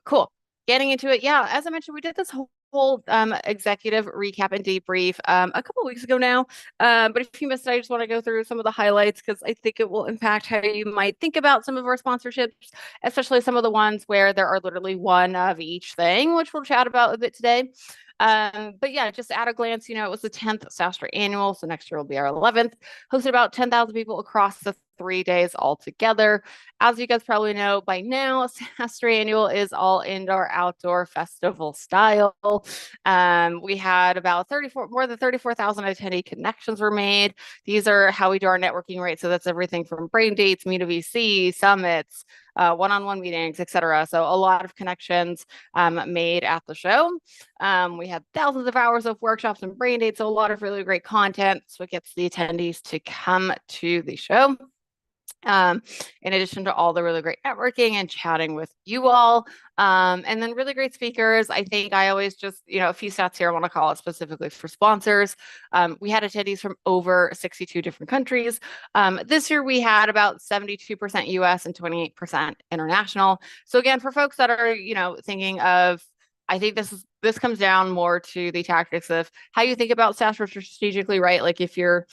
Cool. Getting into it. Yeah, as I mentioned, we did this whole executive recap and debrief a couple weeks ago now. But if you missed it, I just want to go through some of the highlights because I think it will impact how you might think about some of our sponsorships, especially some of the ones where there are literally one of each thing, which we'll chat about a bit today. But yeah, just at a glance, it was the 10th SaaStr annual, so next year will be our 11th. Hosted about 10,000 people across the 3 days altogether. As you guys probably know by now, SaaStr Annual is all indoor outdoor festival style. We had about more than 34,000 attendee connections were made. These are how we do our networking, right? So that's everything from brain dates, meet a VC, summits, one-on-one meetings, etc. So a lot of connections made at the show. We had thousands of hours of workshops and brain dates, so a lot of really great content. So it gets the attendees to come to the show. In addition to all the really great networking and chatting with you all. And then really great speakers. I think I always just, a few stats here I want to call it specifically for sponsors. We had attendees from over 62 different countries. This year we had about 72% US and 28% international. So again, for folks that are, thinking of, I think this comes down more to the tactics of how you think about SaaStr strategically, right? Like if you're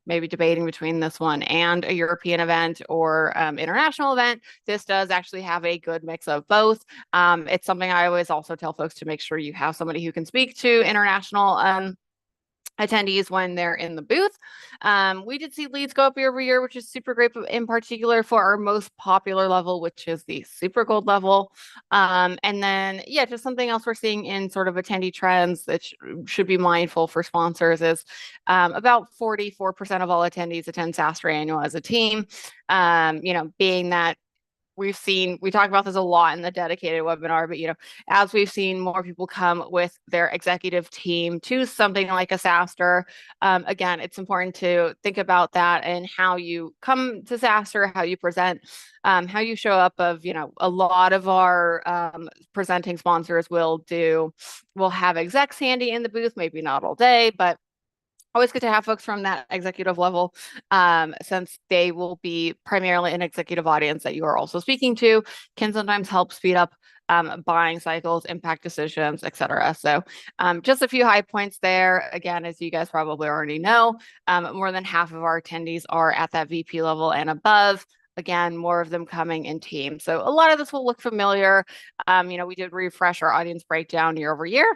maybe debating between this one and a European event or international event, this does actually have a good mix of both. It's something I always also tell folks to make sure you have somebody who can speak to international attendees when they're in the booth. We did see leads go up year over year, which is super great, but in particular for our most popular level, which is the super gold level. And then, yeah, just something else we're seeing in sort of attendee trends that should be mindful for sponsors is about 44% of all attendees attend SaaStr Annual as a team. Being that we talk about this a lot in the dedicated webinar, but as we've seen more people come with their executive team to something like a SaaStr, again, it's important to think about that and how you come to SaaStr, how you present, how you show up. A lot of our presenting sponsors will have execs handy in the booth, maybe not all day, but always good to have folks from that executive level, since they will be primarily an executive audience that you are also speaking to, can sometimes help speed up buying cycles, impact decisions, etc. So just a few high points there. Again, as you guys probably already know, more than half of our attendees are at that VP level and above. Again, more of them coming in teams. So a lot of this will look familiar. We did refresh our audience breakdown year over year,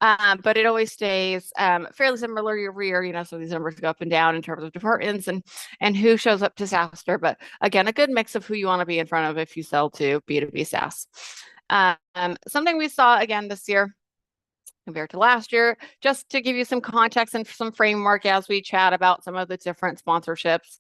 but it always stays fairly similar year over year. So these numbers go up and down in terms of departments and who shows up to SaaStr. But again, a good mix of who you want to be in front of if you sell to B2B SaaS. Something we saw again this year compared to last year, just to give you some context and some framework as we chat about some of the different sponsorships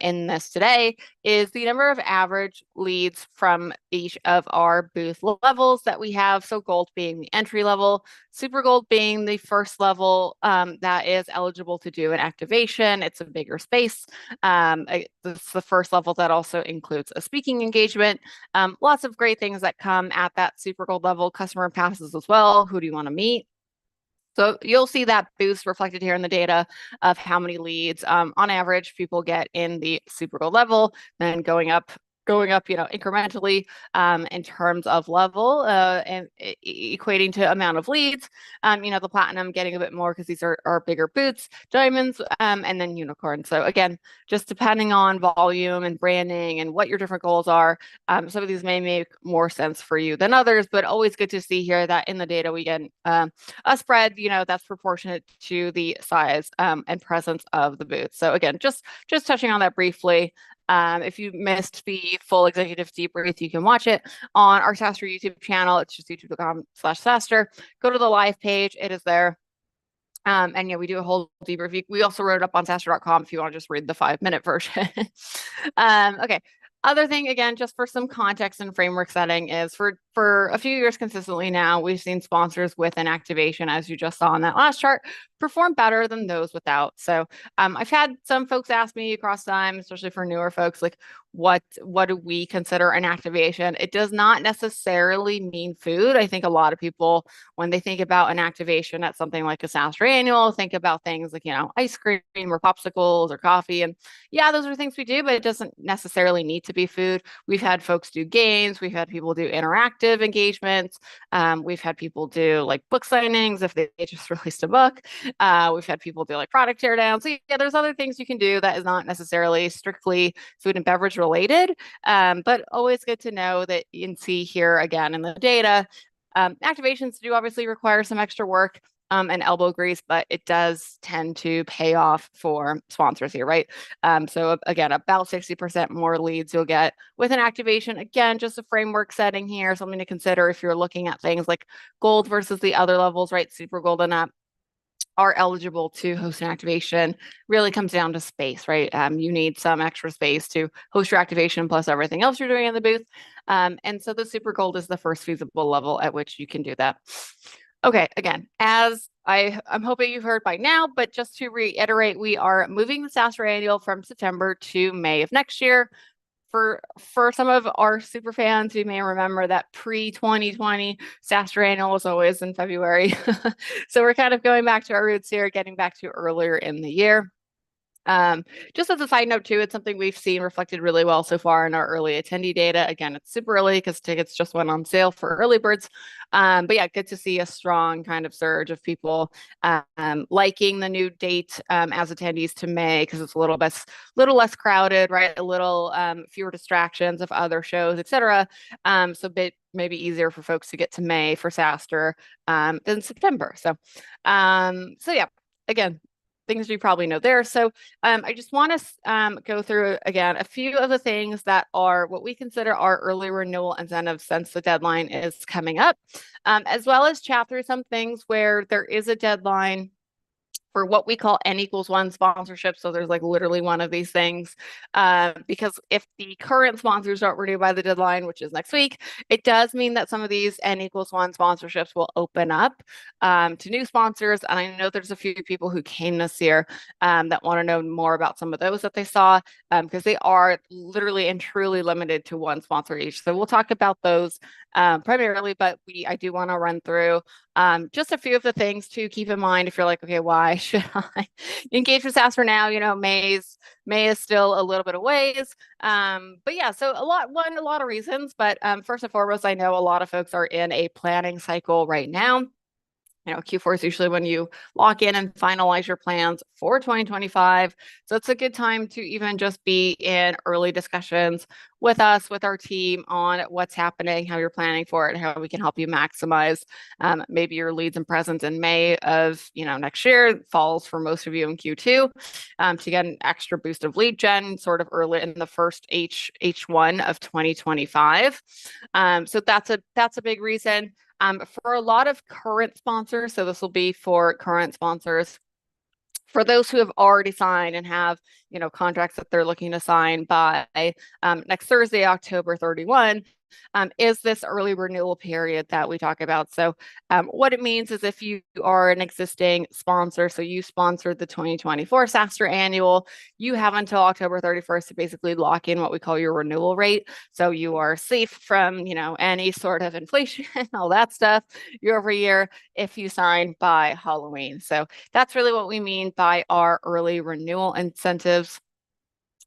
in this today, is the number of average leads from each of our booth levels that we have. So gold being the entry level, super gold being the first level that is eligible to do an activation. It's a bigger space. It's the first level that also includes a speaking engagement. Lots of great things that come at that super gold level, customer passes as well. Who do you want to meet? So you'll see that boost reflected here in the data of how many leads on average people get in the super gold level, then going up incrementally in terms of level and equating to amount of leads. The platinum getting a bit more because these are bigger boots, diamonds, and then unicorn. So again, just depending on volume and branding and what your different goals are, some of these may make more sense for you than others, but always good to see here that in the data we get a spread, that's proportionate to the size and presence of the booth. So again, just touching on that briefly. If you missed the full executive debrief, you can watch it on our SaaStr YouTube channel. It's just youtube.com/SaaStr. Go to the live page. It is there. And yeah, we do a whole debrief. We also wrote it up on SaaStr.com if you want to just read the 5-minute version. Okay. Other thing, again, just for some context and framework setting, is for a few years consistently now, we've seen sponsors with an activation, as you just saw on that last chart, perform better than those without. So I've had some folks ask me across time, especially for newer folks, like what do we consider an activation? It does not necessarily mean food. I think a lot of people, when they think about an activation at something like a SaaStr Annual, think about things like, ice cream or popsicles or coffee. And yeah, those are things we do, but it doesn't necessarily need to be food. We've had folks do games. We've had people do interactive interactive engagements. We've had people do like book signings if they just released a book. We've had people do like product teardowns. So yeah, there's other things you can do that is not necessarily strictly food and beverage related, but always good to know that you can see here again in the data. Activations do obviously require some extra work and elbow grease, but it does tend to pay off for sponsors here, right? So again, about 60% more leads you'll get with an activation. Again, just a framework setting here, something to consider if you're looking at things like gold versus the other levels, right? Super gold and up are eligible to host an activation. Really comes down to space, right? You need some extra space to host your activation plus everything else you're doing in the booth. And so the super gold is the first feasible level at which you can do that. Okay, again, as I'm hoping you've heard by now, but just to reiterate, we are moving the SaaStr annual from September to May of next year. For some of our super fans, you may remember that pre-2020 SaaStr annual was always in February. So we're kind of going back to our roots here, getting back to earlier in the year. Just as a side note too, it's something we've seen reflected really well so far in our early attendee data. Again, it's super early because tickets just went on sale for early birds. But yeah, good to see a strong kind of surge of people liking the new date as attendees to May because it's a little less crowded, right? A little fewer distractions of other shows, etc. So maybe easier for folks to get to May for SaaStr than September. So yeah, again, things you probably know there. So I just want to go through again a few of the things that are what we consider our early renewal incentives since the deadline is coming up, as well as chat through some things where there is a deadline for what we call N=1 sponsorship. So there's like literally one of these things, because if the current sponsors don't renew by the deadline, which is next week, it does mean that some of these N=1 sponsorships will open up to new sponsors. And I know there's a few people who came this year that want to know more about some of those that they saw, because they are literally and truly limited to one sponsor each. So we'll talk about those primarily, but I do want to run through just a few of the things to keep in mind if you're like, okay, why should I engage with SaaStr now? You know, May is still a little bit of ways. But yeah, so a lot of reasons. But first and foremost, I know a lot of folks are in a planning cycle right now. You know, Q4 is usually when you lock in and finalize your plans for 2025. So it's a good time to even just be in early discussions with us, with our team on what's happening, how you're planning for it, how we can help you maximize maybe your leads and presence in May of next year. Falls for most of you in Q2 to get an extra boost of lead gen sort of early in the first H1 of 2025. So that's a big reason. For a lot of current sponsors, so this will be for current sponsors, for those who have already signed and have contracts that they're looking to sign by next Thursday, October 31, is this early renewal period that we talk about. So what it means is if you are an existing sponsor, so you sponsored the 2024 SaaStr annual, you have until October 31st to basically lock in what we call your renewal rate. So you are safe from any sort of inflation, all that stuff year over year if you sign by Halloween. So that's really what we mean by our early renewal incentives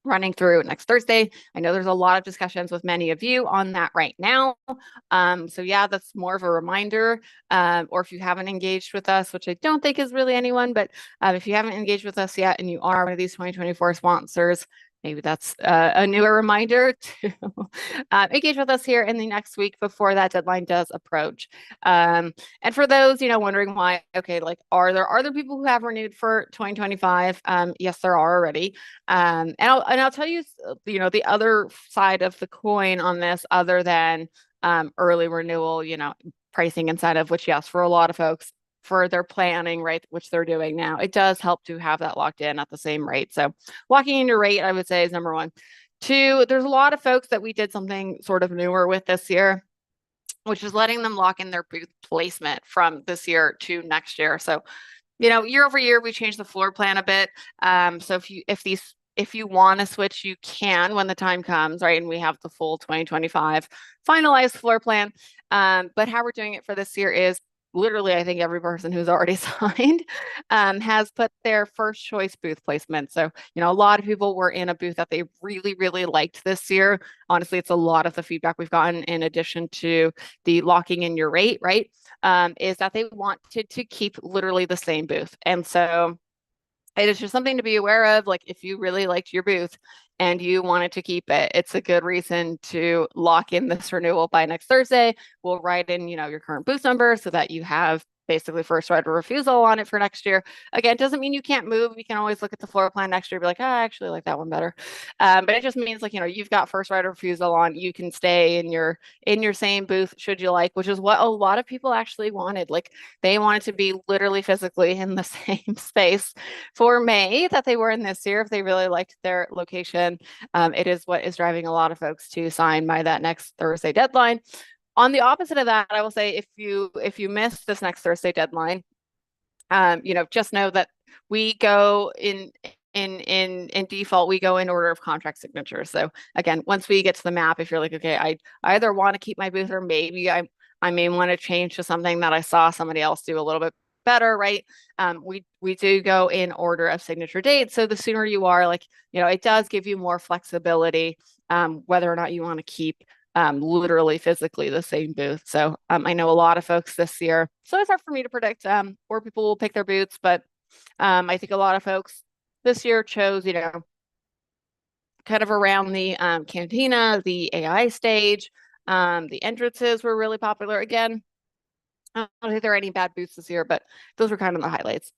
running through next Thursday. I know there's a lot of discussions with many of you on that right now. So yeah, that's more of a reminder. Or if you haven't engaged with us, which I don't think is really anyone, but if you haven't engaged with us yet and you are one of these 2024 sponsors, maybe that's a newer reminder to engage with us here in the next week before that deadline does approach. And for those, wondering why, okay, like, are there people who have renewed for 2025? Yes, there are already. And I'll tell you, the other side of the coin on this, other than early renewal, pricing incentive, which yes, for a lot of folks, for their planning, right, which they're doing now, it does help to have that locked in at the same rate. So locking in your rate, I would say, is number one. Two, there's a lot of folks that we did something sort of newer with this year, which is letting them lock in their booth placement from this year to next year. So, year over year, we changed the floor plan a bit. So if you want to switch, you can when the time comes, right? And we have the full 2025 finalized floor plan. But how we're doing it for this year is literally, I think every person who's already signed has put their first choice booth placement. So, a lot of people were in a booth that they really, really liked this year. Honestly, it's a lot of the feedback we've gotten in addition to the locking in your rate, right? Is that they wanted to keep literally the same booth. And so it is just something to be aware of. Like if you really liked your booth and you wanted to keep it, it's a good reason to lock in this renewal by next Thursday. We'll write in, your current booth number so that you have basically first right of refusal on it for next year. Again, it doesn't mean you can't move. You can always look at the floor plan next year and be like, oh, I actually like that one better. But it just means like, you've got first right of refusal on. You can stay in your same booth should you like, which is what a lot of people actually wanted. Like they wanted to be literally physically in the same space for May that they were in this year if they really liked their location. It is what is driving a lot of folks to sign by that next Thursday deadline. On the opposite of that, I will say if you miss this next Thursday deadline, just know that we go in default, we go in order of contract signatures. So again, once we get to the map, if you're like, okay, I either want to keep my booth or maybe I may want to change to something that I saw somebody else do a little bit better, right? We do go in order of signature date. So the sooner you are, like, it does give you more flexibility, whether or not you want to keep literally physically the same booth. So I know a lot of folks this year, so it's hard for me to predict where people will pick their booths, but I think a lot of folks this year chose, kind of around the cantina, the AI stage. The entrances were really popular again. I don't think there are any bad booths this year, but those were kind of the highlights.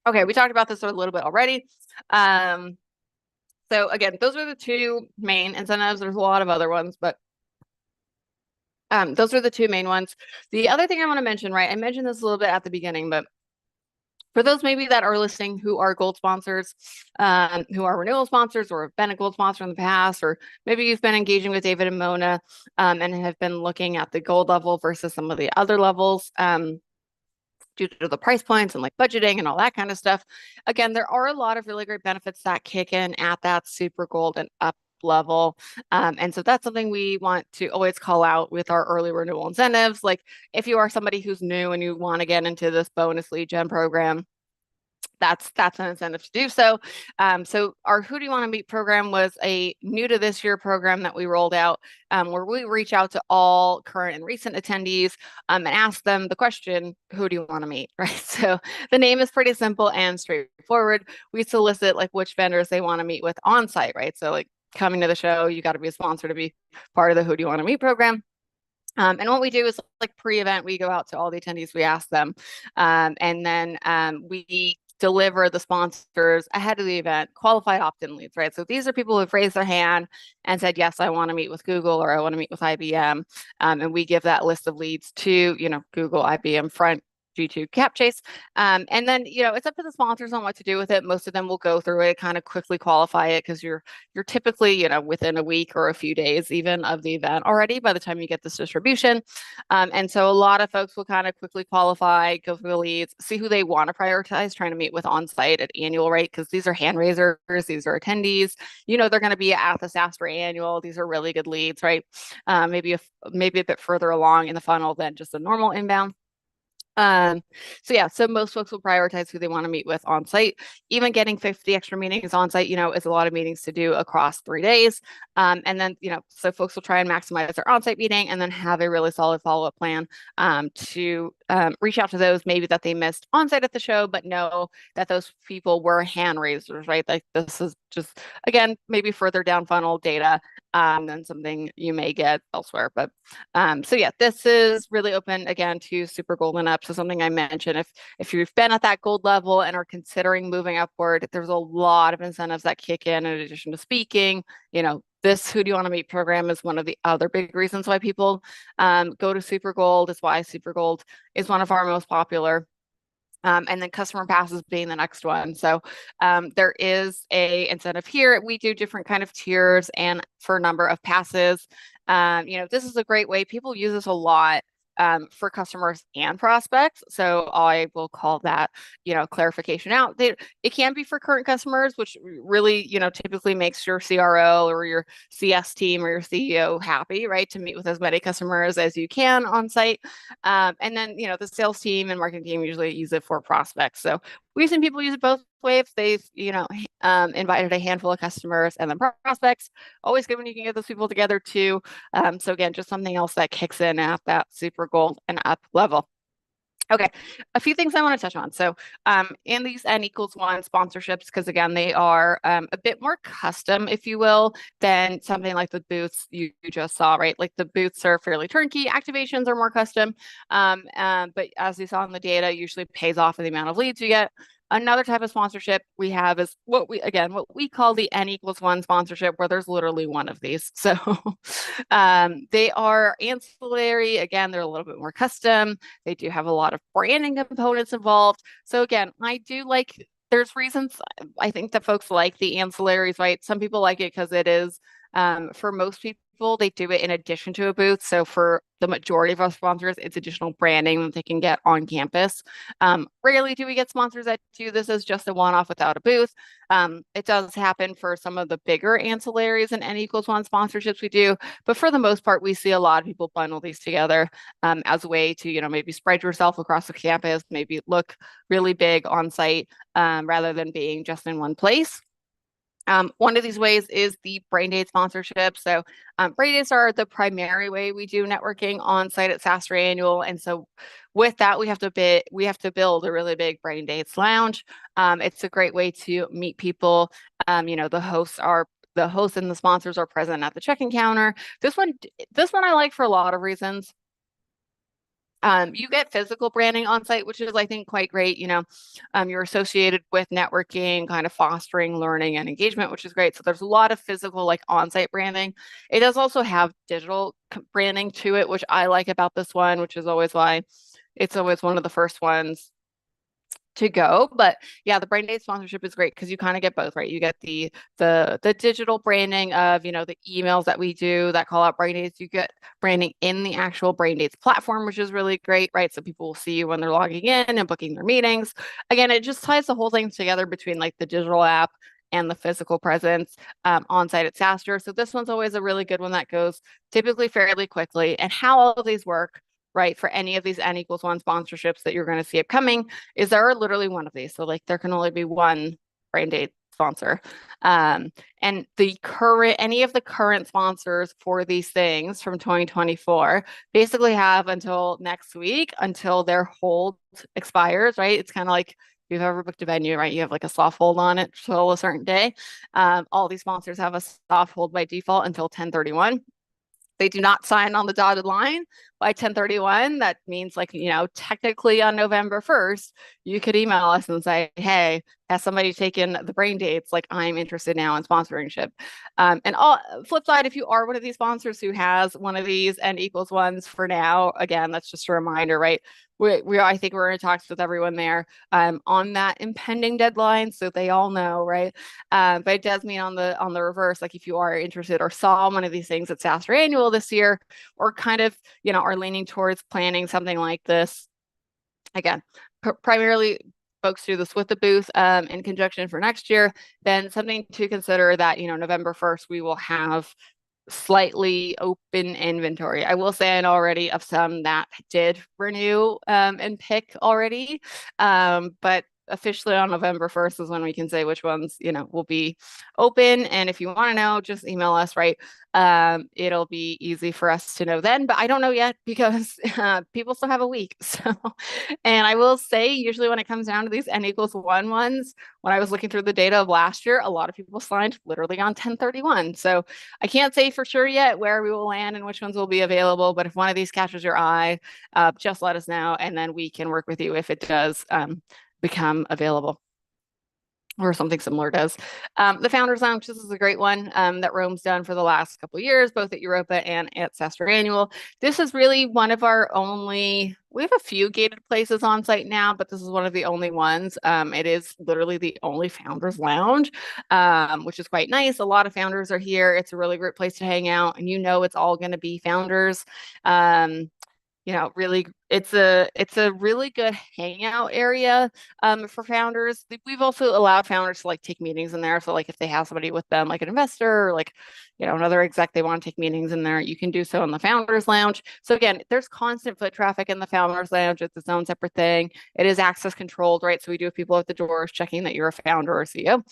Okay, we talked about this a little bit already. So again, those are the two main incentives. There's a lot of other ones, but those are the two main ones. The other thing I want to mention, right? I mentioned this a little bit at the beginning, but for those maybe that are listening who are gold sponsors, who are renewal sponsors or have been a gold sponsor in the past, or maybe you've been engaging with David and Mona and have been looking at the gold level versus some of the other levels. Due to the price points and like budgeting and all that kind of stuff. Again, there are a lot of really great benefits that kick in at that super gold and up level. And so that's something we want to always call out with our early renewal incentives. Like if you are somebody who's new and you want to get into this bonus lead gen program, that's an incentive to do so. So our Who Do You Want to Meet program was a new to this year program that we rolled out, where we reach out to all current and recent attendees and ask them the question, who do you want to meet, right? So the name is pretty simple and straightforward. We solicit like which vendors they want to meet with on site, right? So like coming to the show, you got to be a sponsor to be part of the Who Do You Want to Meet program. And what we do is like pre-event, we go out to all the attendees, we ask them, and then we deliver the sponsors ahead of the event, qualified opt-in leads, right? So these are people who've raised their hand and said, yes, I want to meet with Google or I want to meet with IBM. And we give that list of leads to, Google, IBM, Front, G2, CapChase. And then, it's up to the sponsors on what to do with it. Most of them will go through it, kind of quickly qualify it because you're typically, within a week or a few days even of the event already by the time you get this distribution. And so a lot of folks will kind of quickly qualify, go through the leads, see who they want to prioritize, trying to meet with on site at annual, right? Because these are hand raisers, these are attendees. They're going to be at the SaaStr annual. These are really good leads, right? Maybe a bit further along in the funnel than just a normal inbound. So most folks will prioritize who they want to meet with on site. Even getting 50 extra meetings on site, is a lot of meetings to do across 3 days. And then, so folks will try and maximize their on site meeting and then have a really solid follow-up plan to reach out to those maybe that they missed on site at the show, but know that those people were hand raisers, right? Like this is just, again, maybe further down funnel data than something you may get elsewhere. But this is really open again to super golden up. So something I mentioned, if you've been at that gold level and are considering moving upward, there's a lot of incentives that kick in addition to speaking. This Who Do You Want to Meet program is one of the other big reasons why people go to Super Gold. Is why Super Gold is one of our most popular. And then customer passes being the next one. So there is a incentive here. We do different kind of tiers and for a number of passes. This is a great way. People use this a lot for customers and prospects. So I will call that, clarification out. It can be for current customers, which really, typically makes your CRO or your CS team or your CEO happy, right? To meet with as many customers as you can on site. And then, the sales team and marketing team usually use it for prospects. So we've seen people use it both ways. They've, invited a handful of customers and then prospects. Always good when you can get those people together too. So again, just something else that kicks in at that super gold and up level. Okay, a few things I want to touch on. So, in these N=1 sponsorships, because again, they are a bit more custom, if you will, than something like the booths you just saw, right? Like the booths are fairly turnkey, activations are more custom. But as you saw in the data, usually pays off in the amount of leads you get. Another type of sponsorship we have is what we call the N=1 sponsorship, where there's literally one of these. So they are ancillary. Again, they're a little bit more custom. They do have a lot of branding components involved. So again, there's reasons I think that folks like the ancillaries, right? Some people like it because it is, for most people, they do it in addition to a booth. So for the majority of our sponsors, it's additional branding that they can get on campus. Rarely do we get sponsors that do this as just a one-off without a booth. It does happen for some of the bigger ancillaries and N=1 sponsorships we do, but for the most part, we see a lot of people bundle these together as a way to, maybe spread yourself across the campus, maybe look really big on site rather than being just in one place. One of these ways is the brain date sponsorship. So brain dates are the primary way we do networking on site at SaaStr Annual. And so with that, we have to build a really big brain dates lounge. It's a great way to meet people. The hosts and the sponsors are present at the check-in counter. This one I like for a lot of reasons. You get physical branding on site, which is, I think, quite great. You're associated with networking, kind of fostering learning and engagement, which is great. So there's a lot of physical, like on-site branding. It does also have digital branding to it, which I like about this one, which is always why it's always one of the first ones to go. But yeah, the brain date sponsorship is great because you kind of get both, right? You get the digital branding of, the emails that we do that call out brain dates. You get branding in the actual brain dates platform, which is really great, right? So people will see you when they're logging in and booking their meetings. Again, it just ties the whole thing together between like the digital app and the physical presence on site at SaaStr. So this one's always a really good one that goes typically fairly quickly. And how all of these work, right, for any of these N=1 sponsorships that you're going to see upcoming is there are literally one of these. So like there can only be one brain date sponsor. And any of the current sponsors for these things from 2024 basically have until next week until their hold expires, right? It's kind of like if you've ever booked a venue, right? You have like a soft hold on it till a certain day. All these sponsors have a soft hold by default until 10/31. They do not sign on the dotted line by 10/31. That means technically on November 1st, you could email us and say, hey, has somebody taken the brain dates? Like I'm interested now in sponsorship. And flip side, if you are one of these sponsors who has one of these N=1s for now, again, that's just a reminder, right? I think we're in talks with everyone there on that impending deadline, so they all know, right? But it does mean on the reverse, like if you are interested or saw one of these things at SaaStr Annual this year, or kind of are leaning towards planning something like this, again, primarily folks do this with the booth in conjunction for next year. Then something to consider that November 1st we will have slightly open inventory. I will say I know already of some that did renew and pick already, but officially on November 1st is when we can say which ones will be open. And if you want to know, just email us, right? It'll be easy for us to know then, but I don't know yet because people still have a week. So, and I will say usually when it comes down to these N=1 ones, when I was looking through the data of last year, a lot of people signed literally on 10/31. So I can't say for sure yet where we will land and which ones will be available, but if one of these catches your eye, just let us know and then we can work with you if it does become available or something similar does. The Founders Lounge, this is a great one that Rome's done for the last couple of years, both at Europa and at SaaStr Annual. This is really one of our only, we have a few gated places on site now, but this is one of the only ones. It is literally the only Founders Lounge, which is quite nice. A lot of founders are here. It's a really great place to hang out, and it's all going to be founders. really it's a really good hangout area for founders. We've also allowed founders to like take meetings in there. So like if they have somebody with them, like an investor or like, another exec, they want to take meetings in there, you can do so in the founders lounge. So again, there's constant foot traffic in the founders lounge. It's its own separate thing. It is access controlled, right? So we do have people at the doors checking that you're a founder or CEO.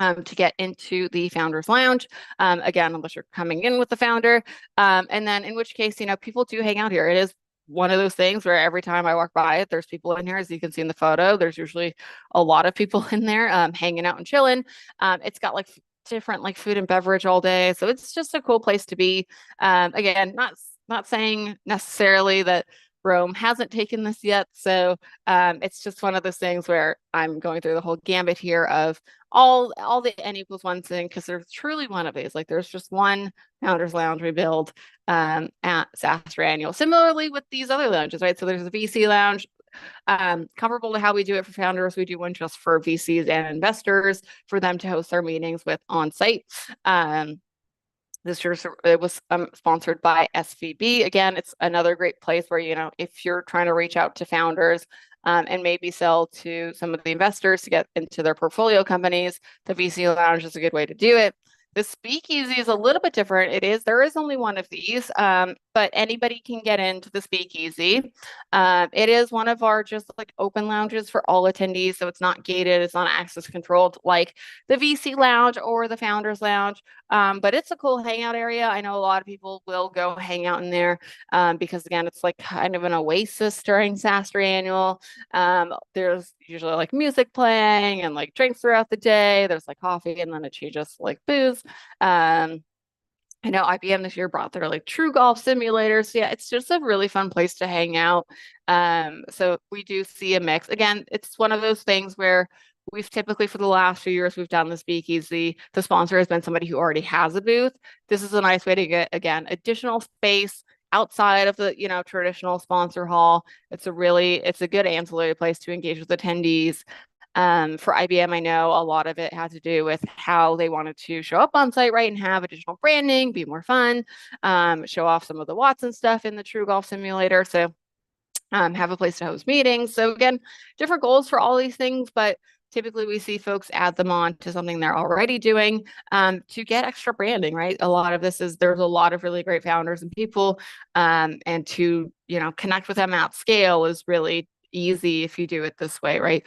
To get into the founders lounge. Again, unless you're coming in with the founder. And then in which case, people do hang out here. It is one of those things where every time I walk by it, there's people in here. As you can see in the photo, there's usually a lot of people in there hanging out and chilling. It's got like different like food and beverage all day. So it's just a cool place to be. Again, not saying necessarily that Rome hasn't taken this yet. So it's just one of those things where I'm going through the whole gambit here of all the N=1 thing, because there's truly one of these. Like there's just one Founders Lounge we build at SaaStr Annual. Similarly with these other lounges, right? So there's a VC lounge, comparable to how we do it for founders. We do one just for VCs and investors for them to host their meetings with on site. This year it was sponsored by SVB. Again, it's another great place where, if you're trying to reach out to founders and maybe sell to some of the investors to get into their portfolio companies, the VC Lounge is a good way to do it. The speakeasy is a little bit different. There is only one of these, but anybody can get into the speakeasy. It is one of our just like open lounges for all attendees. So it's not gated, it's not access controlled like the VC lounge or the founders lounge. But it's a cool hangout area. I know a lot of people will go hang out in there because again, it's like kind of an oasis during SaaStr Annual. There's usually like music playing and like drinks throughout the day. There's like coffee and then it changes like booze. I know IBM this year brought their like true golf simulators. Yeah, it's just a really fun place to hang out. So we do see a mix. Again, it's one of those things where we've typically for the last few years we've done the speakeasy. The sponsor has been somebody who already has a booth. This is a nice way to get again additional space outside of the traditional sponsor hall. It's a good ancillary place to engage with attendees. For IBM, I know a lot of it had to do with how they wanted to show up on site, right, and have additional branding, be more fun, show off some of the Watson stuff in the True Golf Simulator. So have a place to host meetings. So again, different goals for all these things, but typically we see folks add them on to something they're already doing to get extra branding, right? A lot of this is there's a lot of really great founders and people, and to connect with them at scale is really easy if you do it this way, right?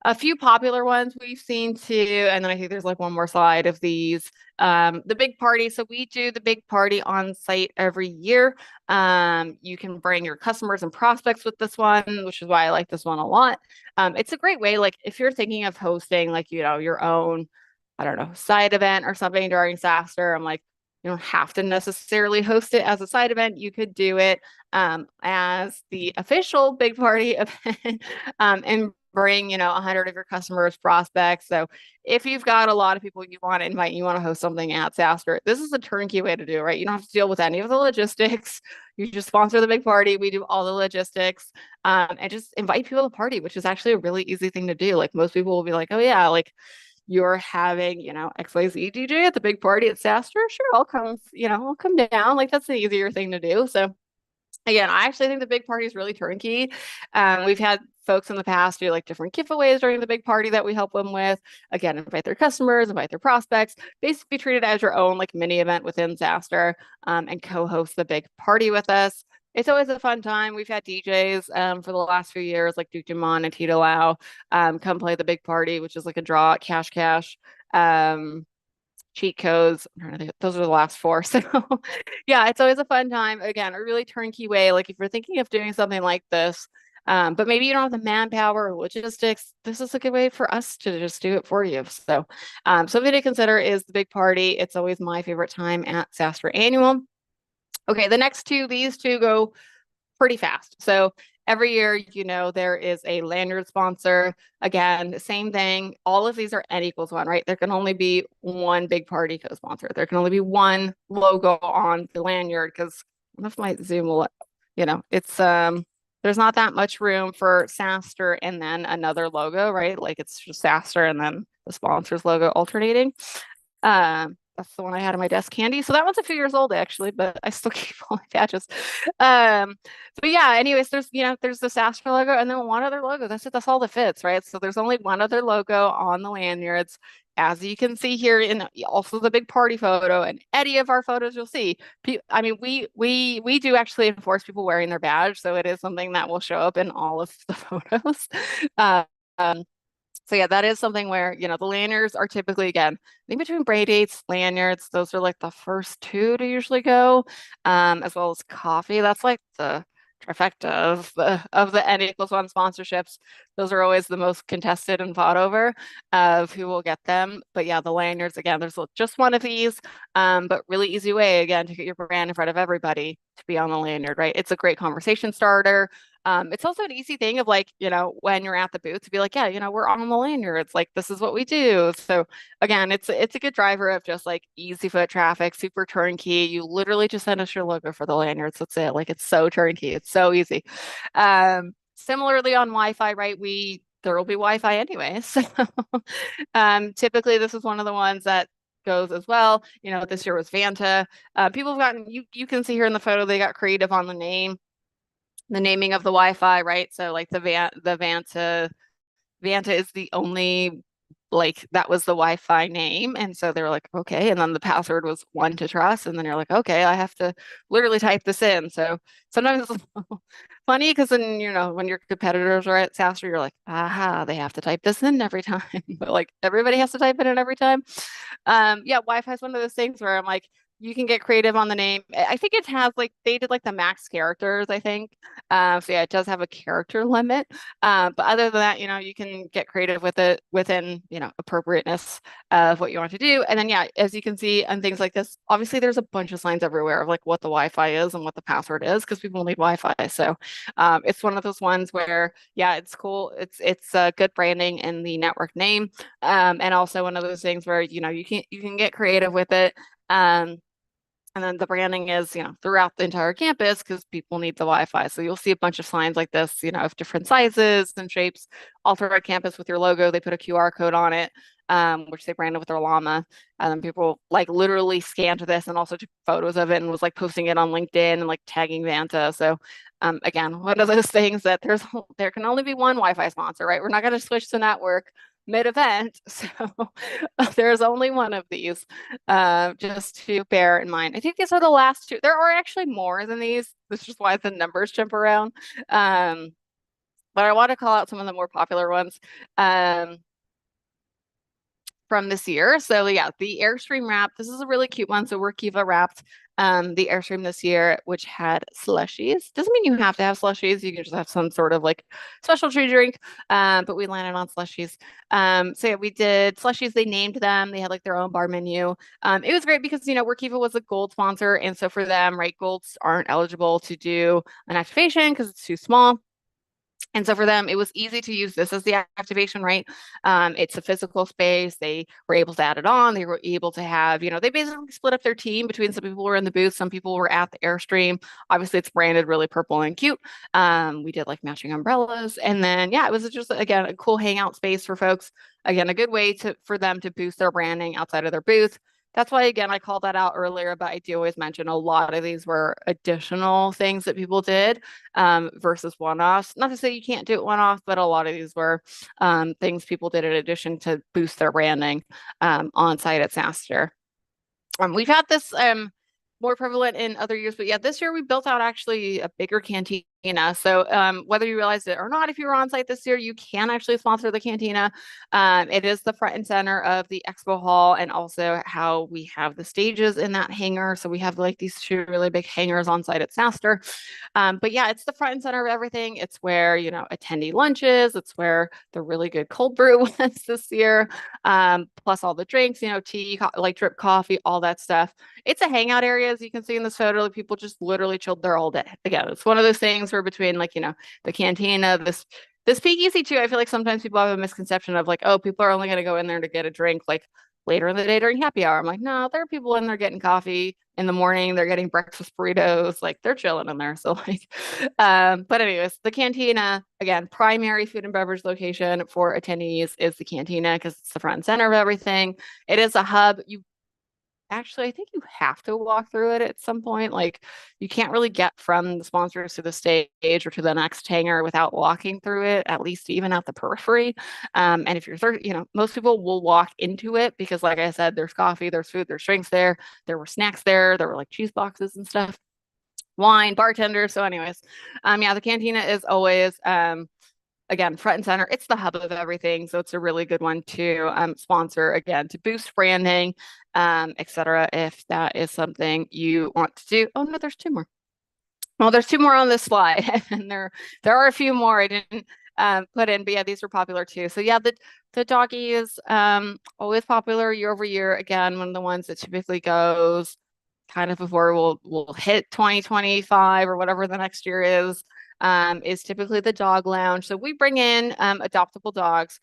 A few popular ones we've seen too, and then I think there's like one more slide of these. The big party. So we do the big party on site every year. You can bring your customers and prospects with this one, which is why I like this one a lot. It's a great way, like if you're thinking of hosting like, your own, I don't know, side event or something during SaaStr, I'm like, you don't have to necessarily host it as a side event. You could do it as the official big party event and bring 100 of your customers, prospects. So if you've got a lot of people you want to invite, you want to host something at SaaStr, this is a turnkey way to do it, right? You don't have to deal with any of the logistics. You just sponsor the big party. We do all the logistics and just invite people to the party, which is actually a really easy thing to do. Like most people will be like, oh yeah, like you're having, XYZ DJ at the big party at SaaStr. Sure, I'll come, I'll come down. Like that's an easier thing to do. So again, I actually think the big party is really turnkey. We've had folks in the past do like different giveaways during the big party that we help them with. Again, invite their customers, invite their prospects, basically treat it as your own like mini event within SaaStr and co-host the big party with us. It's always a fun time. We've had DJs for the last few years, like Duke Dumont and Tito Lau, come play the big party, which is like a draw at Cash. Cheat codes. Those are the last four. So yeah, it's always a fun time. Again, a really turnkey way. Like if you're thinking of doing something like this, but maybe you don't have the manpower or logistics, this is a good way for us to just do it for you. So something to consider is the big party. It's always my favorite time at SaaStr Annual. Okay, the next two, these two go pretty fast. So every year, there is a lanyard sponsor. Again, same thing. All of these are N=1, right? There can only be one big party co-sponsor. There can only be one logo on the lanyard because if my Zoom will, it's there's not that much room for SaaStr and then another logo, right? Like it's just SaaStr and then the sponsor's logo alternating. That's the one I had on my desk handy. So that one's a few years old actually, but I still keep all my patches. Um, but yeah, anyways, there's the SaaStr logo and then one other logo. That's it. That's all that fits, right? So there's only one other logo on the lanyards. As you can see here in also the big party photo and any of our photos you'll see. I mean, we do actually enforce people wearing their badge, so it is something that will show up in all of the photos. Um, so yeah, that is something where, the lanyards are typically, again, I think between braid dates, lanyards, those are like the first two to usually go, as well as coffee. That's like the trifecta of the N=1 sponsorships. Those are always the most contested and fought over of who will get them. But yeah, the lanyards, again, there's just one of these, but really easy way, again, to get your brand in front of everybody to be on the lanyard, right? It's a great conversation starter. It's also an easy thing of like, when you're at the booth to be like, yeah, we're on the lanyard. It's like, this is what we do. So again, it's a good driver of just like easy foot traffic, super turnkey. You literally just send us your logo for the lanyards. That's it. Like it's so turnkey. It's so easy. Similarly on Wi-Fi, right? There will be Wi-Fi anyway. So typically this is one of the ones that goes as well. This year was Vanta. People have gotten, you can see here in the photo, they got creative on the naming of the Wi-Fi, right? So like the Vanta is the only, like that was the Wi-Fi name. And so they were like, okay. And then the password was one to trust. And then you're like, okay, I have to literally type this in. So sometimes it's funny because then, when your competitors are at SaaStr, you're like, aha, they have to type this in every time. But like everybody has to type it in every time. Yeah, Wi-Fi is one of those things where I'm like, you can get creative on the name. I think it has like they did like the max characters, I think. So yeah, it does have a character limit. But other than that, you can get creative with it within, appropriateness of what you want to do. And then yeah, as you can see on things like this, obviously there's a bunch of signs everywhere of like what the Wi-Fi is and what the password is because people need Wi-Fi. So it's one of those ones where yeah, it's cool. It's good branding in the network name. And also one of those things where, you can get creative with it. And then the branding is, throughout the entire campus because people need the Wi-Fi. So you'll see a bunch of signs like this, of different sizes and shapes all throughout campus with your logo. They put a QR code on it, which they branded with their llama. And then people like literally scanned this and also took photos of it and was like posting it on LinkedIn and like tagging Vanta. So again, one of those things that there can only be one Wi-Fi sponsor, right? We're not going to switch to network mid-event. So there's only one of these, just to bear in mind. I think these are the last two. There are actually more than these. This is why the numbers jump around. But I want to call out some of the more popular ones. From this year. So yeah, the Airstream wrap. This is a really cute one. So we're Kiva wrapped the Airstream this year, which had slushies. Doesn't mean you have to have slushies. You can just have some sort of like specialty drink. But we landed on slushies. So yeah, we did slushies. They named them. They had like their own bar menu. It was great because Work Kiva was a gold sponsor, and so for them, right, golds aren't eligible to do an activation because it's too small. And so for them, it was easy to use this as the activation, right? It's a physical space. They were able to add it on. They were able to have, they basically split up their team between some people were in the booth, some people were at the Airstream. Obviously, it's branded really purple and cute. We did like matching umbrellas. And then, yeah, it was just, again, a cool hangout space for folks. Again, a good way for them to boost their branding outside of their booth. That's why, again, I called that out earlier, but I do always mention a lot of these were additional things that people did versus one-offs. Not to say you can't do it one-off, but a lot of these were things people did in addition to boost their branding on site at SaaStr. We've had this more prevalent in other years, but yeah, this year we built out actually a bigger cantina. So whether you realize it or not, if you were on site this year, you can actually sponsor the cantina. It is the front and center of the expo hall and also how we have the stages in that hangar. So we have like these two really big hangars on site at SaaStr. But yeah, it's the front and center of everything. It's where, attendee lunches. It's where the really good cold brew was this year. Plus all the drinks, tea, like drip coffee, all that stuff. It's a hangout area, as you can see in this photo. Like, people just literally chilled there all day. Again, it's one of those things where between like, the cantina, this speakeasy too, I feel like sometimes people have a misconception of like, oh, people are only going to go in there to get a drink like later in the day during happy hour. I'm like, no, there are people in there getting coffee in the morning. They're getting breakfast burritos. Like, they're chilling in there. So like, but anyways, the cantina, again, primary food and beverage location for attendees is the cantina because it's the front and center of everything. It is a hub. actually, I think you have to walk through it at some point. Like you can't really get from the sponsors to the stage or to the next hangar without walking through it, at least even at the periphery. And if you're, most people will walk into it because, like I said, there's coffee, there's food, there's drinks there. There were snacks there. There were like cheese boxes and stuff, wine, bartenders. So, anyways, yeah, the cantina is always again, front and center. It's the hub of everything. So it's a really good one to sponsor, again, to boost branding, et cetera, if that is something you want to do. Oh, no, there's two more. Well, there's two more on this slide, and there are a few more I didn't put in, but yeah, these are popular too. So yeah, the doggy is always popular year over year. Again, one of the ones that typically goes kind of before we'll hit 2025 or whatever the next year is typically the dog lounge. So we bring in adoptable dogs.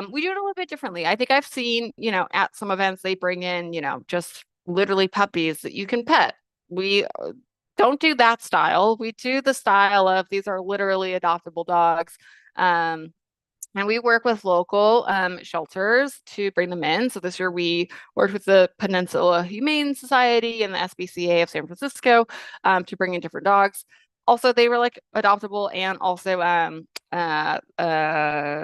We do it a little bit differently. I think I've seen, at some events they bring in, just literally puppies that you can pet. We don't do that style. We do the style of these are literally adoptable dogs. And we work with local shelters to bring them in. So this year we worked with the Peninsula Humane Society and the SPCA of San Francisco to bring in different dogs. Also, they were like adoptable and also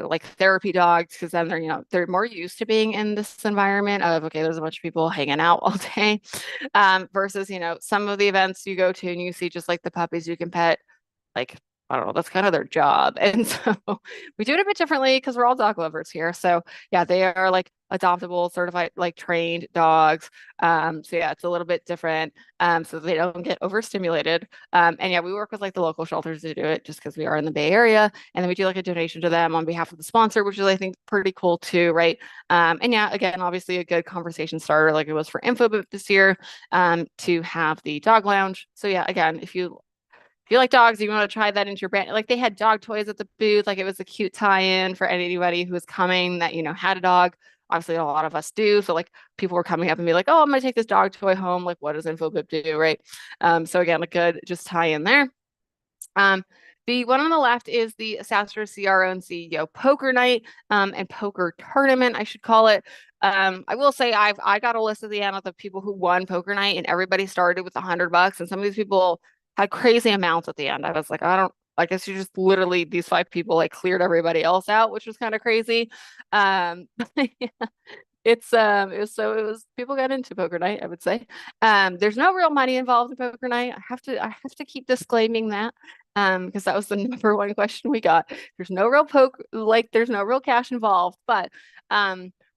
like therapy dogs because then they're more used to being in this environment of okay, there's a bunch of people hanging out all day versus some of the events you go to and you see just like the puppies you can pet like I don't know, that's kind of their job. And so we do it a bit differently because we're all dog lovers here. So yeah, they are like adoptable, certified, like trained dogs. So yeah, it's a little bit different. So they don't get overstimulated. And yeah, we work with like the local shelters to do it just because we are in the Bay Area. And then we do like a donation to them on behalf of the sponsor, which is I think pretty cool too, right? And yeah, again, obviously a good conversation starter like it was for InfoBip this year, to have the dog lounge. So yeah, again, if you like dogs, you want to try that into your brand. Like they had dog toys at the booth, like it was a cute tie-in for anybody who was coming that, had a dog. Obviously, a lot of us do. So like people were coming up and be like, oh, I'm gonna take this dog toy home. Like, what does InfoBip do? Right. So again, a good just tie in there. The one on the left is the SaaStr CRO and CEO poker night and poker tournament, I should call it. I will say I got a list at the end of the people who won poker night, and everybody started with $100, and some of these people had crazy amounts at the end. I was like, I guess you just literally these 5 people like cleared everybody else out, which was kind of crazy. It was people got into poker night, I would say. There's no real money involved in poker night. I have to keep disclaiming that because that was the number one question we got. There's no real there's no real cash involved, but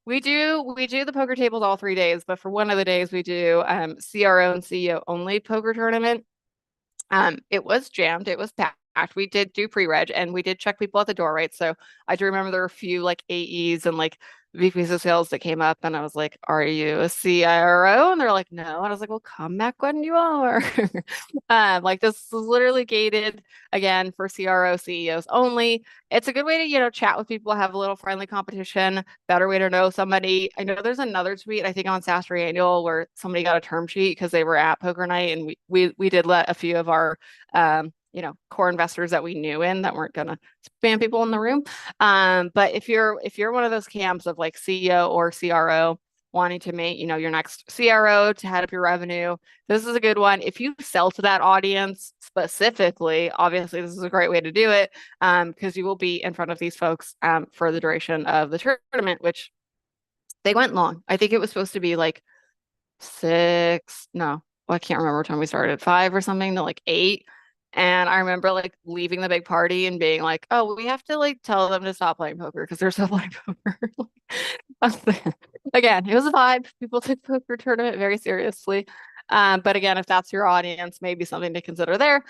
we do the poker tables all 3 days, but for one of the days we do CRO and CEO only poker tournament. It was jammed, it was packed. We did do pre-reg and we did check people at the door, right? So I do remember there were a few like AEs and like VPs of sales that came up and I was like, are you a CRO? And they're like, no. And I was like, well, come back when you are. Like this is literally gated again for CRO CEOs only. It's a good way to, chat with people, have a little friendly competition, better way to know somebody. I know there's another tweet, I think on SaaStr Annual where somebody got a term sheet because they were at poker night and we did let a few of our core investors that we knew in that weren't gonna spam people in the room. But if you're one of those camps of like CEO or CRO wanting to make, your next CRO to head up your revenue, this is a good one. If you sell to that audience specifically, obviously this is a great way to do it because you will be in front of these folks for the duration of the tournament, which they went long. I think it was supposed to be like 6, no, I can't remember what time we started, 5 or something to like 8. And I remember like leaving the big party and being like, oh, we have to like tell them to stop playing poker because they're still playing poker. Again, it was a vibe. People took the poker tournament very seriously. But again, if that's your audience, maybe something to consider there.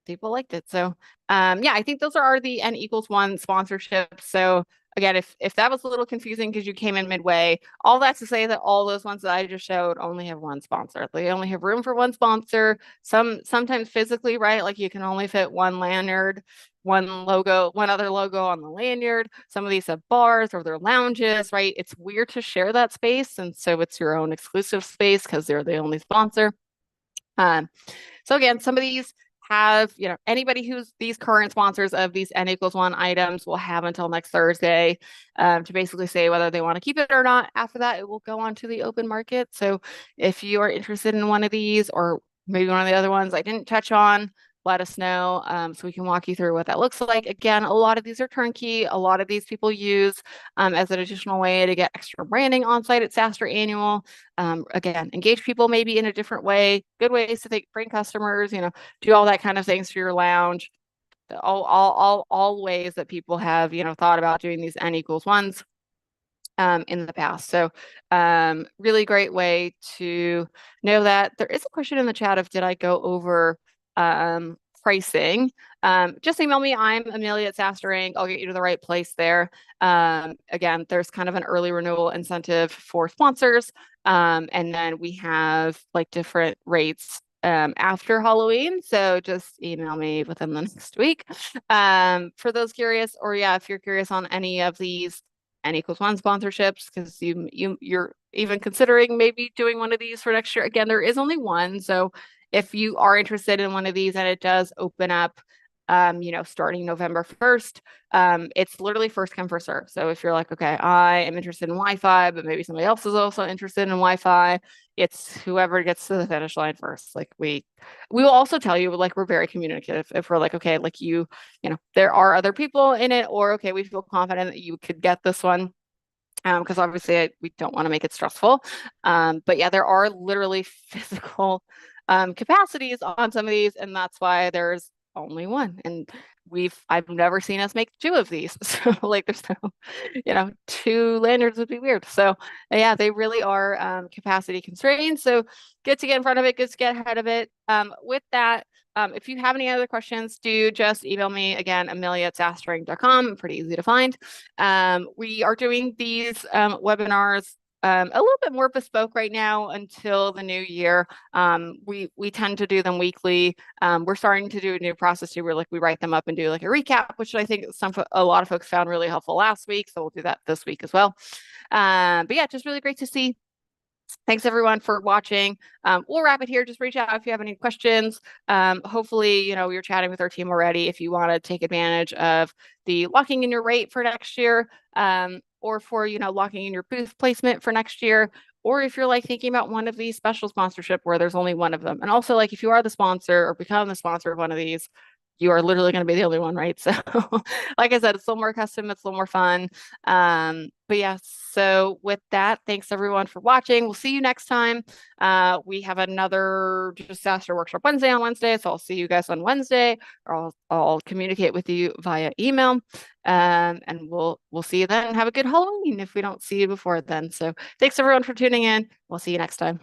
People liked it. So yeah, I think those are the N=1 sponsorships. So again, if that was a little confusing because you came in midway, all that's to say that all those ones that I just showed only have one sponsor. They only have room for one sponsor. Sometimes physically, right? Like you can only fit one lanyard, one logo, one other logo on the lanyard. Some of these have bars or they're lounges, right? It's weird to share that space. And so it's your own exclusive space because they're the only sponsor. So again, some of these have, anybody who's these current sponsors of these N=1 items will have until next Thursday to basically say whether they want to keep it or not. After that, it will go on to the open market. So if you are interested in one of these or maybe one of the other ones I didn't touch on, let us know so we can walk you through what that looks like. Again, a lot of these are turnkey. A lot of these people use as an additional way to get extra branding on site at SaaStr Annual. Again, engage people maybe in a different way, good ways to bring customers, do all that kind of things for your lounge. All ways that people have, thought about doing these N=1s in the past. So really great way to know that. There is a question in the chat of did I go over pricing? Just email me. I'm Amelia at SaaStr Inc. I'll get you to the right place there. Again, there's kind of an early renewal incentive for sponsors. And then we have like different rates after Halloween. So just email me within the next week. For those curious, or yeah, if you're curious on any of these N=1 sponsorships, because you're even considering maybe doing one of these for next year. Again, there is only one. So if you are interested in one of these and it does open up, starting November 1st, it's literally first come, first serve. So if you're like, okay, I am interested in Wi-Fi, but maybe somebody else is also interested in Wi-Fi, it's whoever gets to the finish line first. Like we will also tell you, like, we're very communicative. If we're like, okay, like there are other people in it, or okay, we feel confident that you could get this one. Because obviously we don't want to make it stressful. But yeah, there are literally physical capacities on some of these, and that's why there's only one. And I've never seen us make two of these. So like there's no, two lanyards would be weird. So yeah, they really are capacity constrained. So good to get in front of it, good to get ahead of it. With that, if you have any other questions, do just email me again, amelia@saastrinc.com. Pretty easy to find. We are doing these webinars a little bit more bespoke right now until the new year. We tend to do them weekly. We're starting to do a new process too, where like we write them up and do like a recap, which I think a lot of folks found really helpful last week. So we'll do that this week as well. But yeah, just really great to see. Thanks everyone for watching. We'll wrap it here. Just reach out if you have any questions. Hopefully, you're chatting with our team already if you want to take advantage of the locking in your rate for next year, or for, locking in your booth placement for next year, or if you're like thinking about one of these special sponsorship where there's only one of them. And also, like, if you are the sponsor or become the sponsor of one of these, you are literally going to be the only one, right? So like I said, it's a little more custom, it's a little more fun. But yeah, so with that, thanks everyone for watching. We'll see you next time. We have another just SaaStr workshop on Wednesday. So I'll see you guys on Wednesday, or I'll communicate with you via email. And we'll see you then. Have a good Halloween if we don't see you before then. So thanks everyone for tuning in. We'll see you next time.